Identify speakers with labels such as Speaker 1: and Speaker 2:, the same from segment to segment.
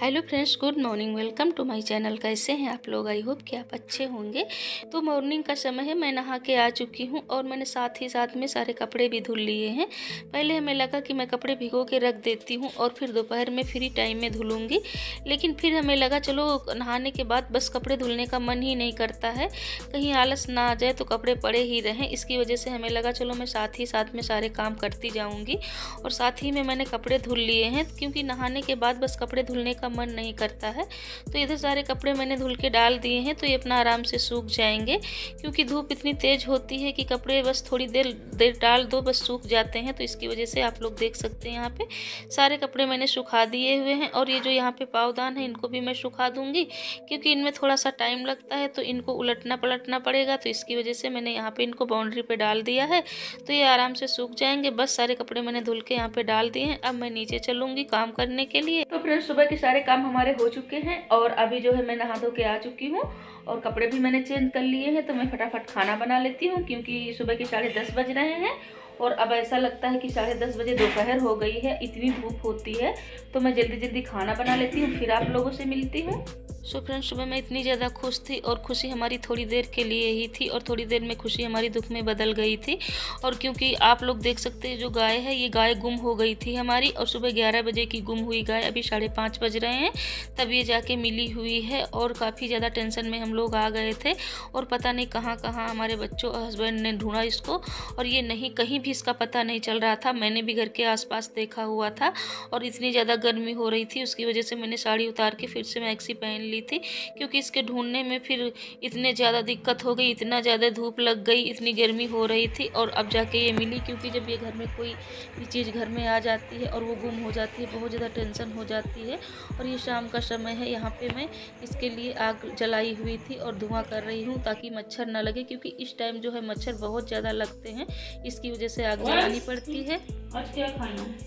Speaker 1: Hello friends, good morning. Welcome to my channel. कैसे हैं आप लोग? आई होप कि आप अच्छे होंगे। तो मॉर्निंग का समय है, मैं नहा के आ चुकी हूं और मैंने साथ ही साथ में सारे कपड़े भी धुल लिए हैं। पहले हमें लगा कि मैं कपड़े भिगो के रख देती हूं और फिर दोपहर में फ्री टाइम में धुलूंगी, लेकिन फिर हमें लगा चलो नहाने के बाद बस कपड़े धुलने का मन ही नहीं करता है, कहीं आलस ना आ जाए तो कपड़े पड़े ही रहें। इसकी वजह से हमें लगा चलो मैं साथ ही साथ में सारे काम करती जाऊँगी और साथ ही में मैंने कपड़े धुल लिए हैं, क्योंकि नहाने के बाद बस कपड़े धुलने का मन नहीं करता है। तो इधर सारे कपड़े मैंने धुल के डाल दिए हैं, तो ये अपना आराम से सूख जाएंगे, क्योंकि धूप इतनी तेज होती है कि कपड़े बस थोड़ी देर डाल दो बस सूख जाते हैं। तो इसकी वजह से आप लोग देख सकते हैं यहाँ पे सारे कपड़े मैंने सुखा दिए हुए हैं। और ये जो यहाँ पे पावदान है इनको भी मैं सुखा दूंगी, क्योंकि इनमें थोड़ा सा टाइम लगता है तो इनको उलटना पलटना पड़ेगा। तो इसकी वजह से मैंने यहाँ पे इनको बाउंड्री पे डाल दिया है, तो ये आराम से सूख जाएंगे। बस सारे कपड़े मैंने धुल के यहाँ पे डाल दिए हैं। अब मैं नीचे चलूंगी काम करने के लिए। तो फ्रेंड्स, सुबह के सारे काम हमारे हो चुके हैं और अभी जो है मैं नहा धो के आ चुकी हूँ और कपड़े भी मैंने चेंज कर लिए हैं। तो मैं फटाफट खाना बना लेती हूँ, क्योंकि सुबह के 10:30 बज रहे हैं और अब ऐसा लगता है कि 10:30 बजे दोपहर हो गई है, इतनी धूप होती है। तो मैं जल्दी जल्दी खाना बना लेती हूँ, फिर आप लोगों से मिलती हूँ। सो फ्रेंड्स, सुबह मैं इतनी ज़्यादा खुश थी और खुशी हमारी थोड़ी देर के लिए ही थी और थोड़ी देर में खुशी हमारी दुख में बदल गई थी। और क्योंकि आप लोग देख सकते हैं जो गाय है, ये गाय गुम हो गई थी हमारी, और सुबह 11 बजे की गुम हुई गाय अभी 5:30 बज रहे हैं तब ये जाके मिली हुई है। और काफ़ी ज़्यादा टेंशन में हम लोग आ गए थे और पता नहीं कहाँ कहाँ हमारे बच्चों और हस्बैंड ने ढूंढा इसको, और ये नहीं कहीं भी इसका पता नहीं चल रहा था। मैंने भी घर के आसपास देखा हुआ था और इतनी ज़्यादा गर्मी हो रही थी, उसकी वजह से मैंने साड़ी उतार के फिर से मैक्सी पहन ली थी, क्योंकि इसके ढूंढने में फिर इतने ज़्यादा दिक्कत हो गई, इतना ज़्यादा धूप लग गई, इतनी गर्मी हो रही थी। और अब जाके ये मिली, क्योंकि जब ये घर में कोई भी चीज़ घर में आ जाती है और वो गुम हो जाती है, बहुत ज़्यादा टेंशन हो जाती है। और ये शाम का समय है, यहाँ पे मैं इसके लिए आग जलाई हुई थी और धुआं कर रही हूँ ताकि मच्छर ना लगे, क्योंकि इस टाइम जो है मच्छर बहुत ज़्यादा लगते हैं, इसकी वजह से आग जलानी पड़ती है। आज क्या खाना है?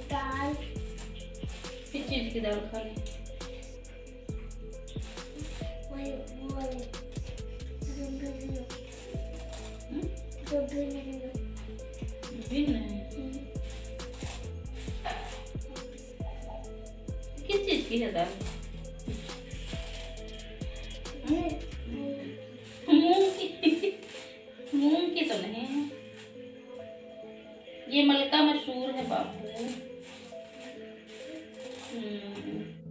Speaker 1: दाल। किस चीज़ की दाल खानी? किस चीज की है दाल? मूंग की तो नहीं है, ये मलका मशहूर है बाबू।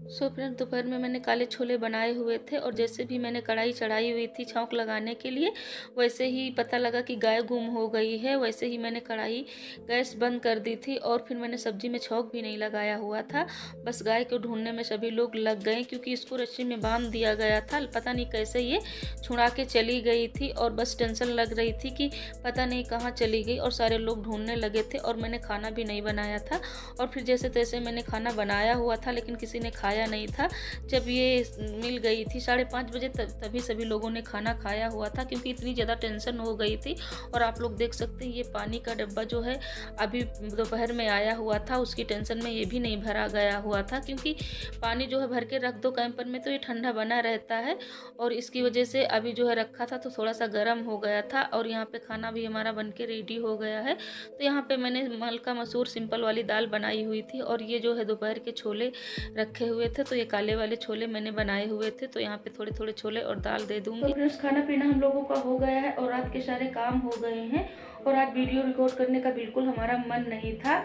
Speaker 1: सो फ्रेंड, दोपहर में मैंने काले छोले बनाए हुए थे और जैसे भी मैंने कढ़ाई चढ़ाई हुई थी छौंक लगाने के लिए, वैसे ही पता लगा कि गाय गुम हो गई है। वैसे ही मैंने कढ़ाई गैस बंद कर दी थी और फिर मैंने सब्जी में छौंक भी नहीं लगाया हुआ था। बस गाय को ढूंढने में सभी लोग लग गए, क्योंकि इसको रस्सी में बांध दिया गया था। पता नहीं कैसे ये छुड़ा के चली गई थी और बस टेंशन लग रही थी कि पता नहीं कहाँ चली गई, और सारे लोग ढूंढने लगे थे और मैंने खाना भी नहीं बनाया था। और फिर जैसे तैसे मैंने खाना बनाया हुआ था, लेकिन किसी ने खाया नहीं था। जब ये मिल गई थी 5:30 बजे तभी सभी लोगों ने खाना खाया हुआ था, क्योंकि इतनी ज़्यादा टेंशन हो गई थी। और आप लोग देख सकते हैं ये पानी का डब्बा जो है अभी दोपहर में आया हुआ था, उसकी टेंशन में ये भी नहीं भरा गया हुआ था, क्योंकि पानी जो है भर के रख दो कैंपर में तो ये ठंडा बना रहता है, और इसकी वजह से अभी जो है रखा था तो थोड़ा सा गर्म हो गया था। और यहाँ पे खाना भी हमारा बन के रेडी हो गया है। तो यहाँ पे मैंने मलका मसूर सिंपल वाली दाल बनाई हुई थी और ये जो है दोपहर के छोले रखे हुए थे, तो ये काले वाले छोले मैंने बनाए हुए थे। तो यहाँ पे थोड़े थोड़े छोले और दाल दे दूंगी। तो फ्रेंड्स, खाना पीना हम लोगों का हो गया है और रात के सारे काम हो गए हैं। और आज वीडियो रिकॉर्ड करने का बिल्कुल हमारा मन नहीं था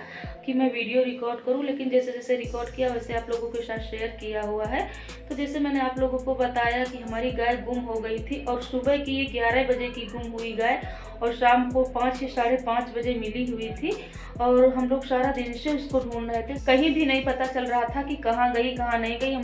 Speaker 1: कि मैं वीडियो रिकॉर्ड करूं, लेकिन जैसे जैसे रिकॉर्ड किया वैसे आप लोगों के साथ शेयर किया हुआ है। तो जैसे मैंने आप लोगों को बताया कि हमारी गाय गुम हो गई थी और सुबह की ये 11 बजे की गुम हुई गाय और शाम को 5 या 5:30 बजे मिली हुई थी। और हम लोग सारा दिन से उसको ढूंढ रहे थे, कहीं भी नहीं पता चल रहा था कि कहाँ गई कहाँ नहीं गई। हम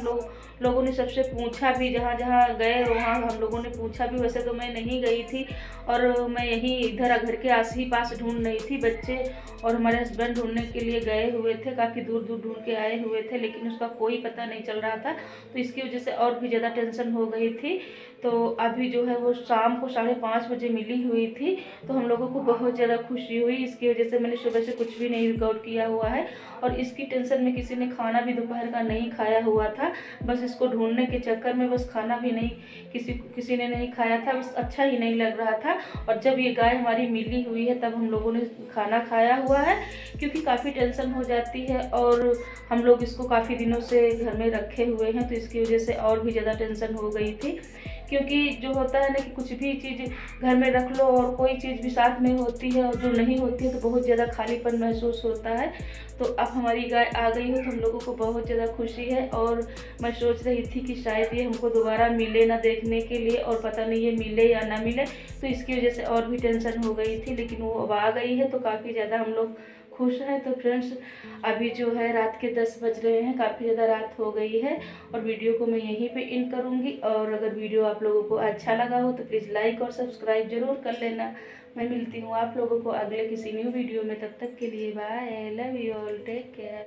Speaker 1: लोगों ने सबसे पूछा भी, जहाँ जहाँ गए वहाँ हम लोगों ने पूछा भी। वैसे तो मैं नहीं गई थी और मैं यहीं इधर घर के आस ही पास ढूंढ रही थी। बच्चे और हमारे हस्बैंड ढूंढने के लिए गए हुए थे, काफ़ी दूर दूर ढूंढ के आए हुए थे, लेकिन उसका कोई पता नहीं चल रहा था। तो इसकी वजह से और भी ज़्यादा टेंशन हो गई थी। तो अभी जो है वो शाम को 5:30 बजे मिली हुई थी, तो हम लोगों को बहुत ज़्यादा खुशी हुई। इसकी वजह से मैंने सुबह से कुछ भी नहीं रिकॉर्ड किया हुआ है और इसकी टेंशन में किसी ने खाना भी दोपहर का नहीं खाया हुआ था। बस इसको ढूंढने के चक्कर में बस खाना भी नहीं किसी ने नहीं खाया था, बस अच्छा ही नहीं लग रहा था। और जब ये गाय हमारी मिली हुई हुई है तब हम लोगों ने खाना खाया हुआ है, क्योंकि काफ़ी टेंशन हो जाती है और हम लोग इसको काफ़ी दिनों से घर में रखे हुए हैं, तो इसकी वजह से और भी ज़्यादा टेंशन हो गई थी। क्योंकि जो होता है ना कि कुछ भी चीज़ घर में रख लो और कोई चीज़ भी साथ में होती है और जो नहीं होती है तो बहुत ज़्यादा खालीपन महसूस होता है। तो अब हमारी गाय आ गई हो तो हम लोगों को बहुत ज़्यादा खुशी है, और मैं सोच रही थी कि शायद ये हमको दोबारा मिले ना देखने के लिए, और पता नहीं ये मिले या ना मिले, तो इसकी वजह से और भी टेंशन हो गई थी। लेकिन वो अब आ गई है तो काफ़ी ज़्यादा हम लोग खुश हैं। तो फ्रेंड्स, अभी जो है रात के 10 बज रहे हैं, काफ़ी ज़्यादा रात हो गई है, और वीडियो को मैं यहीं पे एंड करूँगी। और अगर वीडियो आप लोगों को अच्छा लगा हो तो प्लीज़ लाइक और सब्सक्राइब ज़रूर कर लेना। मैं मिलती हूँ आप लोगों को अगले किसी न्यू वीडियो में, तब तक के लिए bye, love you all, take care.